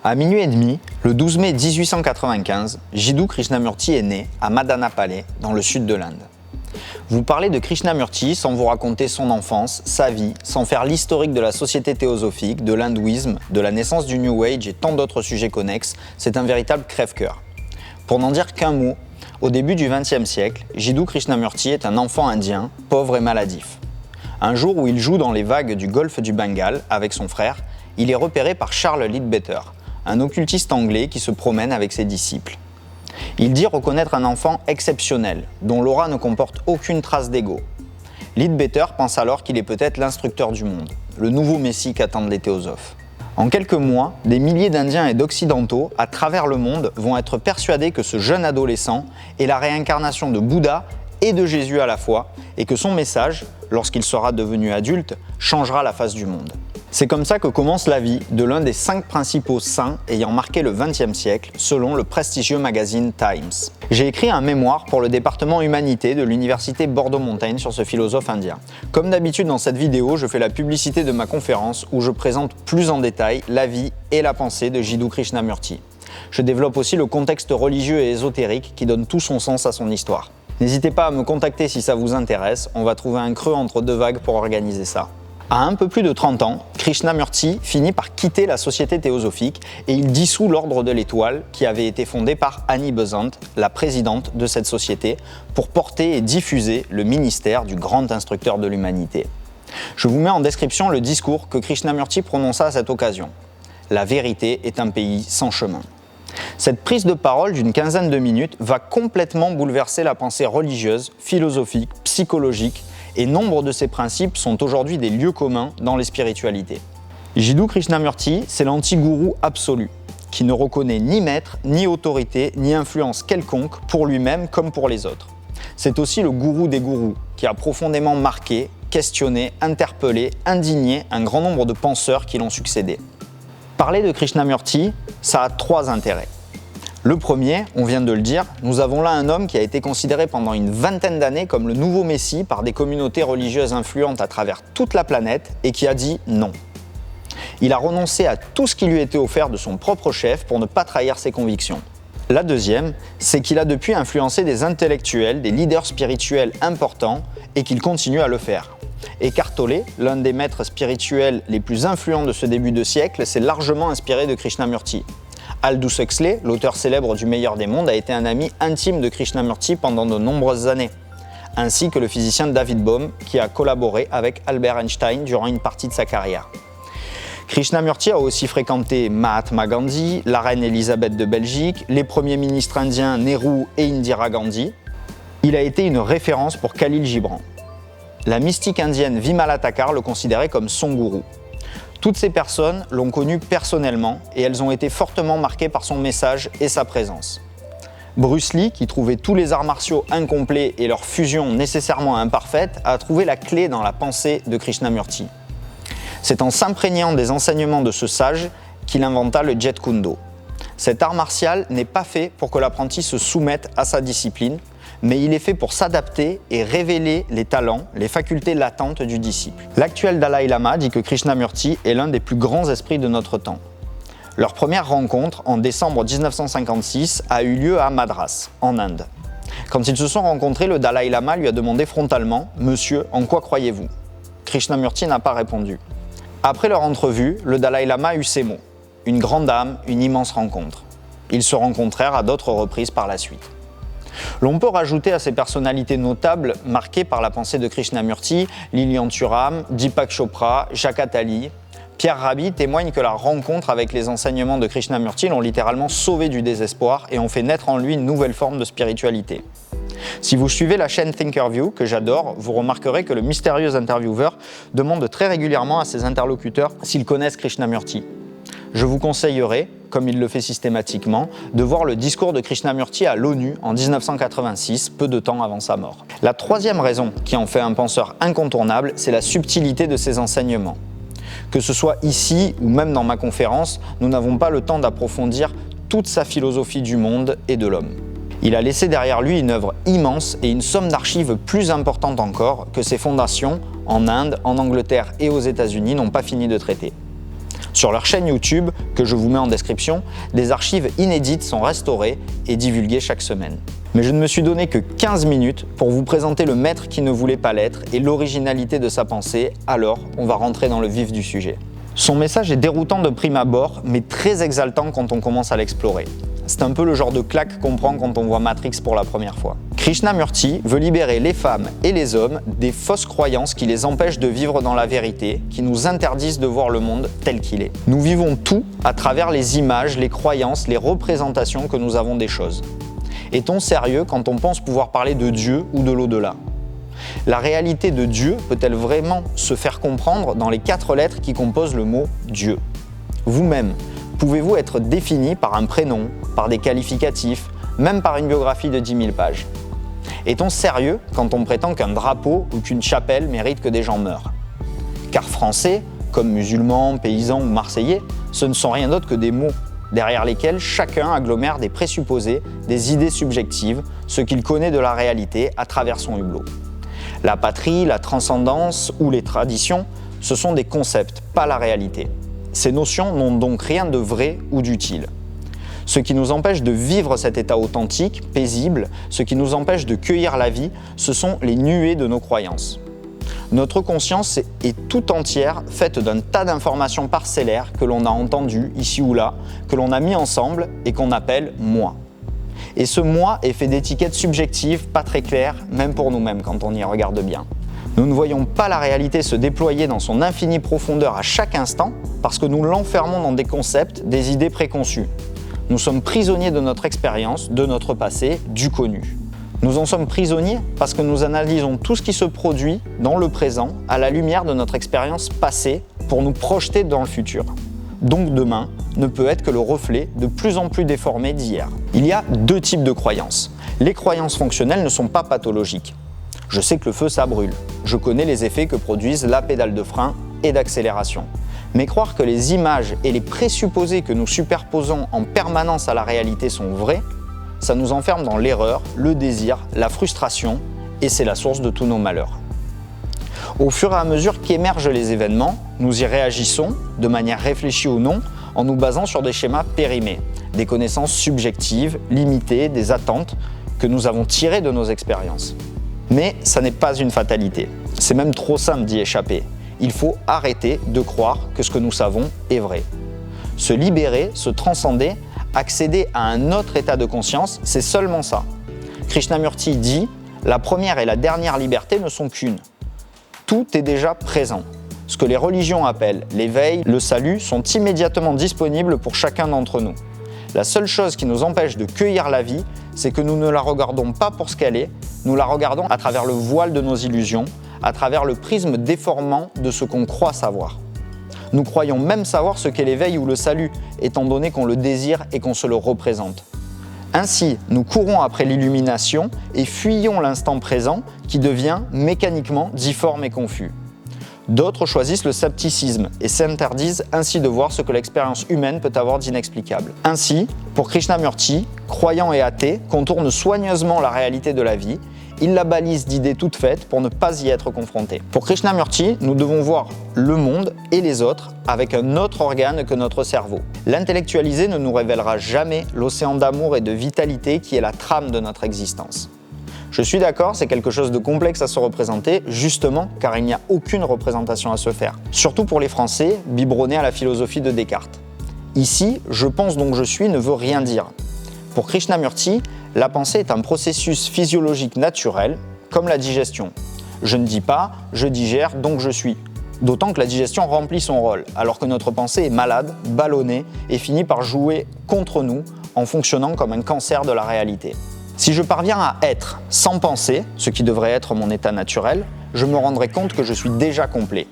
À minuit et demi, le 12 mai 1895, Jiddu Krishnamurti est né à Madanapalli, dans le sud de l'Inde. Vous parlez de Krishnamurti sans vous raconter son enfance, sa vie, sans faire l'historique de la société théosophique, de l'hindouisme, de la naissance du New Age et tant d'autres sujets connexes, c'est un véritable crève-cœur. Pour n'en dire qu'un mot, au début du XXe siècle, Jiddu Krishnamurti est un enfant indien, pauvre et maladif. Un jour où il joue dans les vagues du golfe du Bengale avec son frère, il est repéré par Charles Leadbeater, un occultiste anglais qui se promène avec ses disciples. Il dit reconnaître un enfant exceptionnel, dont l'aura ne comporte aucune trace d'ego. Leadbeater pense alors qu'il est peut-être l'instructeur du monde, le nouveau messie qu'attendent les théosophes. En quelques mois, des milliers d'Indiens et d'Occidentaux, à travers le monde, vont être persuadés que ce jeune adolescent est la réincarnation de Bouddha et de Jésus à la fois, et que son message, lorsqu'il sera devenu adulte, changera la face du monde. C'est comme ça que commence la vie de l'un des 5 principaux saints ayant marqué le XXe siècle, selon le prestigieux magazine Times. J'ai écrit un mémoire pour le département Humanité de l'université Bordeaux-Montaigne sur ce philosophe indien. Comme d'habitude dans cette vidéo, je fais la publicité de ma conférence où je présente plus en détail la vie et la pensée de Jiddu Krishnamurti. Je développe aussi le contexte religieux et ésotérique qui donne tout son sens à son histoire. N'hésitez pas à me contacter si ça vous intéresse, on va trouver un creux entre 2 vagues pour organiser ça. À un peu plus de 30 ans, Krishnamurti finit par quitter la société théosophique et il dissout l'Ordre de l'Étoile qui avait été fondé par Annie Besant, la présidente de cette société, pour porter et diffuser le ministère du grand instructeur de l'humanité. Je vous mets en description le discours que Krishnamurti prononça à cette occasion. La vérité est un pays sans chemin. Cette prise de parole d'une quinzaine de minutes va complètement bouleverser la pensée religieuse, philosophique, psychologique, et nombre de ces principes sont aujourd'hui des lieux communs dans les spiritualités. Jiddu Krishnamurti, c'est l'anti-gourou absolu, qui ne reconnaît ni maître, ni autorité, ni influence quelconque pour lui-même comme pour les autres. C'est aussi le gourou des gourous, qui a profondément marqué, questionné, interpellé, indigné un grand nombre de penseurs qui l'ont succédé. Parler de Krishnamurti, ça a 3 intérêts. Le premier, on vient de le dire, nous avons là un homme qui a été considéré pendant une vingtaine d'années comme le nouveau messie par des communautés religieuses influentes à travers toute la planète et qui a dit non. Il a renoncé à tout ce qui lui était offert de son propre chef pour ne pas trahir ses convictions. La deuxième, c'est qu'il a depuis influencé des intellectuels, des leaders spirituels importants et qu'il continue à le faire. Eckhart Tolle, l'un des maîtres spirituels les plus influents de ce début de siècle, s'est largement inspiré de Krishnamurti. Aldous Huxley, l'auteur célèbre du Meilleur des mondes, a été un ami intime de Krishnamurti pendant de nombreuses années, ainsi que le physicien David Bohm, qui a collaboré avec Albert Einstein durant une partie de sa carrière. Krishnamurti a aussi fréquenté Mahatma Gandhi, la reine Elisabeth de Belgique, les premiers ministres indiens Nehru et Indira Gandhi. Il a été une référence pour Khalil Gibran. La mystique indienne Vimala Thakar le considérait comme son gourou. Toutes ces personnes l'ont connu personnellement et elles ont été fortement marquées par son message et sa présence. Bruce Lee, qui trouvait tous les arts martiaux incomplets et leur fusion nécessairement imparfaite, a trouvé la clé dans la pensée de Krishnamurti. C'est en s'imprégnant des enseignements de ce sage qu'il inventa le Jeet Kune Do. Cet art martial n'est pas fait pour que l'apprenti se soumette à sa discipline, mais il est fait pour s'adapter et révéler les talents, les facultés latentes du disciple. L'actuel Dalai Lama dit que Krishnamurti est l'un des plus grands esprits de notre temps. Leur première rencontre, en décembre 1956, a eu lieu à Madras, en Inde. Quand ils se sont rencontrés, le Dalai Lama lui a demandé frontalement « Monsieur, en quoi croyez-vous » Krishnamurti n'a pas répondu. Après leur entrevue, le Dalai Lama eut ces mots « Une grande âme, une immense rencontre ». Ils se rencontrèrent à d'autres reprises par la suite. L'on peut rajouter à ces personnalités notables marquées par la pensée de Krishnamurti, Lilian Thuram, Deepak Chopra, Jacques Attali. Pierre Rabhi témoigne que la rencontre avec les enseignements de Krishnamurti l'ont littéralement sauvé du désespoir et ont fait naître en lui une nouvelle forme de spiritualité. Si vous suivez la chaîne Thinkerview, que j'adore, vous remarquerez que le mystérieux intervieweur demande très régulièrement à ses interlocuteurs s'ils connaissent Krishnamurti. Je vous conseillerais, comme il le fait systématiquement, de voir le discours de Krishnamurti à l'ONU en 1986, peu de temps avant sa mort. La troisième raison qui en fait un penseur incontournable, c'est la subtilité de ses enseignements. Que ce soit ici ou même dans ma conférence, nous n'avons pas le temps d'approfondir toute sa philosophie du monde et de l'homme. Il a laissé derrière lui une œuvre immense et une somme d'archives plus importante encore que ses fondations, en Inde, en Angleterre et aux États-Unis, n'ont pas fini de traiter. Sur leur chaîne YouTube, que je vous mets en description, des archives inédites sont restaurées et divulguées chaque semaine. Mais je ne me suis donné que 15 minutes pour vous présenter le maître qui ne voulait pas l'être et l'originalité de sa pensée, alors on va rentrer dans le vif du sujet. Son message est déroutant de prime abord, mais très exaltant quand on commence à l'explorer. C'est un peu le genre de claque qu'on prend quand on voit Matrix pour la première fois. Krishnamurti veut libérer les femmes et les hommes des fausses croyances qui les empêchent de vivre dans la vérité, qui nous interdisent de voir le monde tel qu'il est. Nous vivons tout à travers les images, les croyances, les représentations que nous avons des choses. Est-on sérieux quand on pense pouvoir parler de Dieu ou de l'au-delà ? La réalité de Dieu peut-elle vraiment se faire comprendre dans les 4 lettres qui composent le mot Dieu ? Vous-même, pouvez-vous être défini par un prénom, par des qualificatifs, même par une biographie de 10 000 pages ? Est-on sérieux quand on prétend qu'un drapeau ou qu'une chapelle mérite que des gens meurent ? Car français, comme musulmans, paysans ou marseillais, ce ne sont rien d'autre que des mots, derrière lesquels chacun agglomère des présupposés, des idées subjectives, ce qu'il connaît de la réalité à travers son hublot. La patrie, la transcendance ou les traditions, ce sont des concepts, pas la réalité. Ces notions n'ont donc rien de vrai ou d'utile. Ce qui nous empêche de vivre cet état authentique, paisible, ce qui nous empêche de cueillir la vie, ce sont les nuées de nos croyances. Notre conscience est tout entière faite d'un tas d'informations parcellaires que l'on a entendues ici ou là, que l'on a mis ensemble et qu'on appelle « moi ». Et ce « moi » est fait d'étiquettes subjectives, pas très claires, même pour nous-mêmes quand on y regarde bien. Nous ne voyons pas la réalité se déployer dans son infinie profondeur à chaque instant parce que nous l'enfermons dans des concepts, des idées préconçues. Nous sommes prisonniers de notre expérience, de notre passé, du connu. Nous en sommes prisonniers parce que nous analysons tout ce qui se produit dans le présent à la lumière de notre expérience passée pour nous projeter dans le futur. Donc demain ne peut être que le reflet de plus en plus déformé d'hier. Il y a 2 types de croyances. Les croyances fonctionnelles ne sont pas pathologiques. Je sais que le feu, ça brûle. Je connais les effets que produisent la pédale de frein et d'accélération. Mais croire que les images et les présupposés que nous superposons en permanence à la réalité sont vrais, ça nous enferme dans l'erreur, le désir, la frustration, et c'est la source de tous nos malheurs. Au fur et à mesure qu'émergent les événements, nous y réagissons, de manière réfléchie ou non, en nous basant sur des schémas périmés, des connaissances subjectives, limitées, des attentes que nous avons tirées de nos expériences. Mais ça n'est pas une fatalité. C'est même trop simple d'y échapper. Il faut arrêter de croire que ce que nous savons est vrai. Se libérer, se transcender, accéder à un autre état de conscience, c'est seulement ça. Krishnamurti dit « La première et la dernière liberté ne sont qu'une. Tout est déjà présent. Ce que les religions appellent l'éveil, le salut, sont immédiatement disponibles pour chacun d'entre nous. La seule chose qui nous empêche de cueillir la vie, c'est que nous ne la regardons pas pour ce qu'elle est, nous la regardons à travers le voile de nos illusions, à travers le prisme déformant de ce qu'on croit savoir. Nous croyons même savoir ce qu'est l'éveil ou le salut, étant donné qu'on le désire et qu'on se le représente. Ainsi, nous courons après l'illumination et fuyons l'instant présent qui devient mécaniquement difforme et confus. D'autres choisissent le scepticisme et s'interdisent ainsi de voir ce que l'expérience humaine peut avoir d'inexplicable. Ainsi, pour Krishnamurti, croyants et athées contournent soigneusement la réalité de la vie. Ils la balisent d'idées toutes faites pour ne pas y être confrontés. Pour Krishnamurti, nous devons voir le monde et les autres avec un autre organe que notre cerveau. L'intellectualisé ne nous révélera jamais l'océan d'amour et de vitalité qui est la trame de notre existence. Je suis d'accord, c'est quelque chose de complexe à se représenter, justement car il n'y a aucune représentation à se faire. Surtout pour les Français, biberonnés à la philosophie de Descartes. Ici, je pense donc je suis ne veut rien dire. Pour Krishnamurti, la pensée est un processus physiologique naturel, comme la digestion. Je ne dis pas, je digère, donc je suis. D'autant que la digestion remplit son rôle, alors que notre pensée est malade, ballonnée et finit par jouer contre nous en fonctionnant comme un cancer de la réalité. Si je parviens à être sans penser, ce qui devrait être mon état naturel, je me rendrai compte que je suis déjà complet.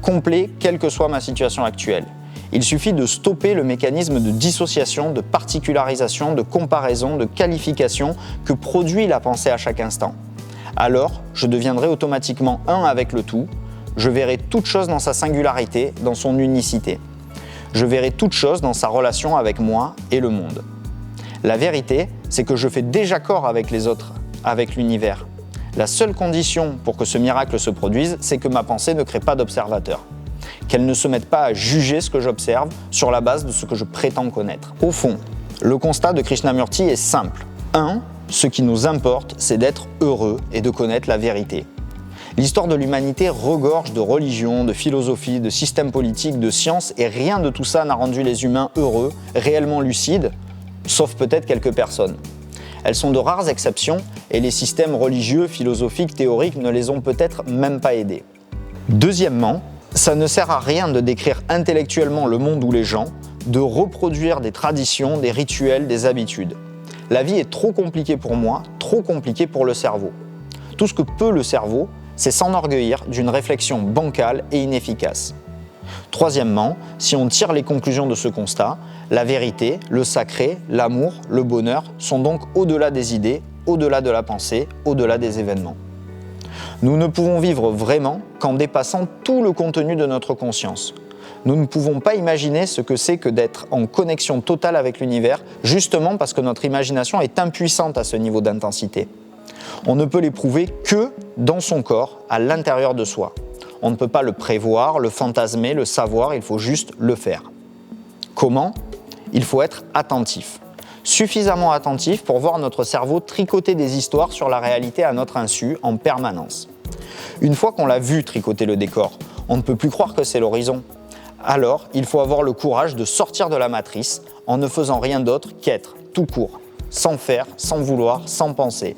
Complet, quelle que soit ma situation actuelle. Il suffit de stopper le mécanisme de dissociation, de particularisation, de comparaison, de qualification que produit la pensée à chaque instant. Alors, je deviendrai automatiquement un avec le tout. Je verrai toute chose dans sa singularité, dans son unicité. Je verrai toute chose dans sa relation avec moi et le monde. La vérité, c'est que je fais déjà corps avec les autres, avec l'univers. La seule condition pour que ce miracle se produise, c'est que ma pensée ne crée pas d'observateur. qu'elles ne se mettent pas à juger ce que j'observe sur la base de ce que je prétends connaître. Au fond, le constat de Krishnamurti est simple. 1. Ce qui nous importe, c'est d'être heureux et de connaître la vérité. L'histoire de l'humanité regorge de religions, de philosophies, de systèmes politiques, de sciences, et rien de tout ça n'a rendu les humains heureux, réellement lucides, sauf peut-être quelques personnes. Elles sont de rares exceptions, et les systèmes religieux, philosophiques, théoriques ne les ont peut-être même pas aidés. Deuxièmement, ça ne sert à rien de décrire intellectuellement le monde ou les gens, de reproduire des traditions, des rituels, des habitudes. La vie est trop compliquée pour moi, trop compliquée pour le cerveau. Tout ce que peut le cerveau, c'est s'enorgueillir d'une réflexion bancale et inefficace. Troisièmement, si on tire les conclusions de ce constat, la vérité, le sacré, l'amour, le bonheur sont donc au-delà des idées, au-delà de la pensée, au-delà des événements. Nous ne pouvons vivre vraiment qu'en dépassant tout le contenu de notre conscience. Nous ne pouvons pas imaginer ce que c'est que d'être en connexion totale avec l'univers, justement parce que notre imagination est impuissante à ce niveau d'intensité. On ne peut l'éprouver que dans son corps, à l'intérieur de soi. On ne peut pas le prévoir, le fantasmer, le savoir, il faut juste le faire. Comment ? Il faut être attentif. Suffisamment attentif pour voir notre cerveau tricoter des histoires sur la réalité à notre insu en permanence. Une fois qu'on l'a vu tricoter le décor, on ne peut plus croire que c'est l'horizon. Alors, il faut avoir le courage de sortir de la matrice en ne faisant rien d'autre qu'être, tout court, sans faire, sans vouloir, sans penser.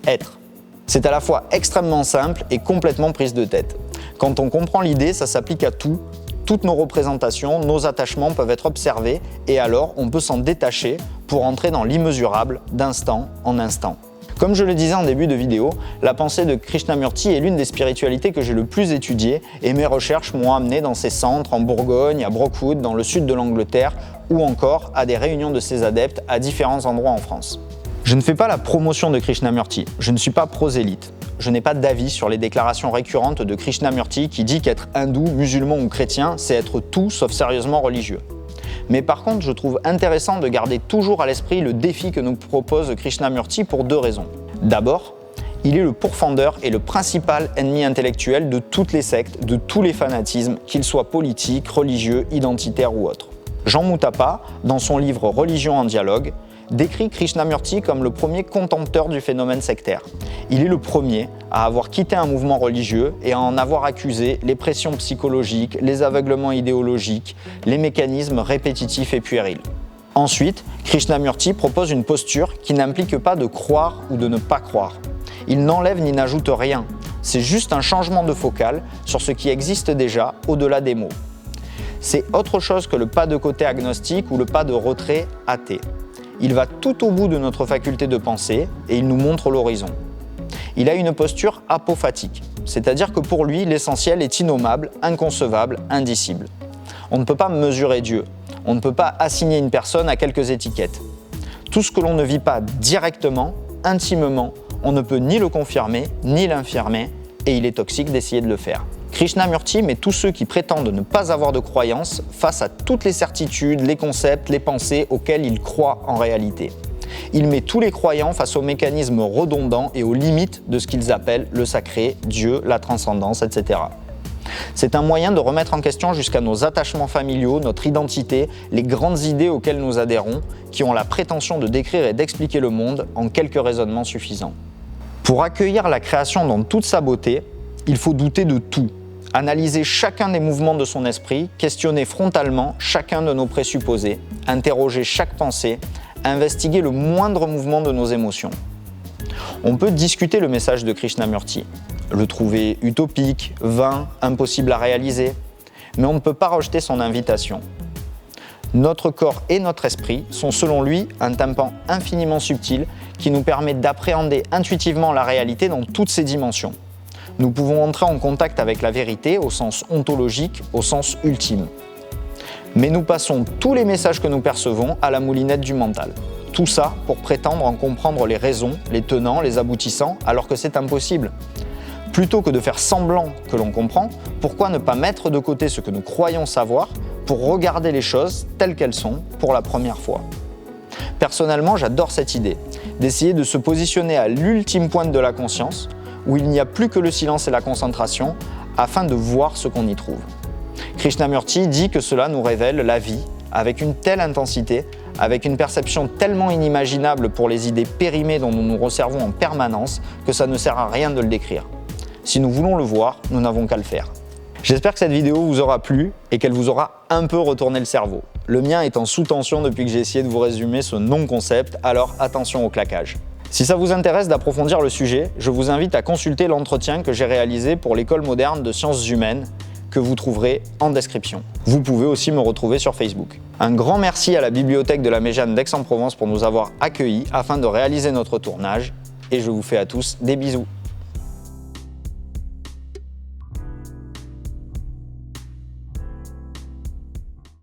Être. C'est à la fois extrêmement simple et complètement prise de tête. Quand on comprend l'idée, ça s'applique à tout. Toutes nos représentations, nos attachements peuvent être observés et alors on peut s'en détacher pour entrer dans l'immesurable d'instant en instant. Comme je le disais en début de vidéo, la pensée de Krishnamurti est l'une des spiritualités que j'ai le plus étudiées et mes recherches m'ont amené dans ses centres en Bourgogne, à Brookwood, dans le sud de l'Angleterre ou encore à des réunions de ses adeptes à différents endroits en France. Je ne fais pas la promotion de Krishnamurti, je ne suis pas prosélyte. Je n'ai pas d'avis sur les déclarations récurrentes de Krishnamurti qui dit qu'être hindou, musulman ou chrétien, c'est être tout sauf sérieusement religieux. Mais par contre, je trouve intéressant de garder toujours à l'esprit le défi que nous propose Krishnamurti pour deux raisons. D'abord, il est le pourfendeur et le principal ennemi intellectuel de toutes les sectes, de tous les fanatismes, qu'ils soient politiques, religieux, identitaires ou autres. Jean Moutapa, dans son livre Religion en dialogue, décrit Krishnamurti comme le premier contempteur du phénomène sectaire. Il est le premier à avoir quitté un mouvement religieux et à en avoir accusé les pressions psychologiques, les aveuglements idéologiques, les mécanismes répétitifs et puérils. Ensuite, Krishnamurti propose une posture qui n'implique pas de croire ou de ne pas croire. Il n'enlève ni n'ajoute rien, c'est juste un changement de focale sur ce qui existe déjà au-delà des mots. C'est autre chose que le pas de côté agnostique ou le pas de retrait athée. Il va tout au bout de notre faculté de penser et il nous montre l'horizon. Il a une posture apophatique, c'est-à-dire que pour lui, l'essentiel est innommable, inconcevable, indicible. On ne peut pas mesurer Dieu, on ne peut pas assigner une personne à quelques étiquettes. Tout ce que l'on ne vit pas directement, intimement, on ne peut ni le confirmer, ni l'infirmer, et il est toxique d'essayer de le faire. Krishnamurti met tous ceux qui prétendent ne pas avoir de croyance face à toutes les certitudes, les concepts, les pensées auxquels ils croient en réalité. Il met tous les croyants face aux mécanismes redondants et aux limites de ce qu'ils appellent le sacré, Dieu, la transcendance, etc. C'est un moyen de remettre en question jusqu'à nos attachements familiaux, notre identité, les grandes idées auxquelles nous adhérons, qui ont la prétention de décrire et d'expliquer le monde en quelques raisonnements suffisants. Pour accueillir la création dans toute sa beauté, il faut douter de tout. Analyser chacun des mouvements de son esprit, questionner frontalement chacun de nos présupposés, interroger chaque pensée, investiguer le moindre mouvement de nos émotions. On peut discuter le message de Krishnamurti, le trouver utopique, vain, impossible à réaliser, mais on ne peut pas rejeter son invitation. Notre corps et notre esprit sont selon lui un tympan infiniment subtil qui nous permet d'appréhender intuitivement la réalité dans toutes ses dimensions. Nous pouvons entrer en contact avec la vérité au sens ontologique, au sens ultime. Mais nous passons tous les messages que nous percevons à la moulinette du mental. Tout ça pour prétendre en comprendre les raisons, les tenants, les aboutissants, alors que c'est impossible. Plutôt que de faire semblant que l'on comprend, pourquoi ne pas mettre de côté ce que nous croyons savoir pour regarder les choses telles qu'elles sont pour la première fois ? Personnellement, j'adore cette idée, d'essayer de se positionner à l'ultime pointe de la conscience, où il n'y a plus que le silence et la concentration, afin de voir ce qu'on y trouve. Krishnamurti dit que cela nous révèle la vie avec une telle intensité, avec une perception tellement inimaginable pour les idées périmées dont nous nous resservons en permanence que ça ne sert à rien de le décrire. Si nous voulons le voir, nous n'avons qu'à le faire. J'espère que cette vidéo vous aura plu et qu'elle vous aura un peu retourné le cerveau. Le mien est en sous tension depuis que j'ai essayé de vous résumer ce non-concept, alors attention au claquage. Si ça vous intéresse d'approfondir le sujet, je vous invite à consulter l'entretien que j'ai réalisé pour l'École moderne de sciences humaines, que vous trouverez en description. Vous pouvez aussi me retrouver sur Facebook. Un grand merci à la Bibliothèque de la Méjane d'Aix-en-Provence pour nous avoir accueillis afin de réaliser notre tournage, et je vous fais à tous des bisous.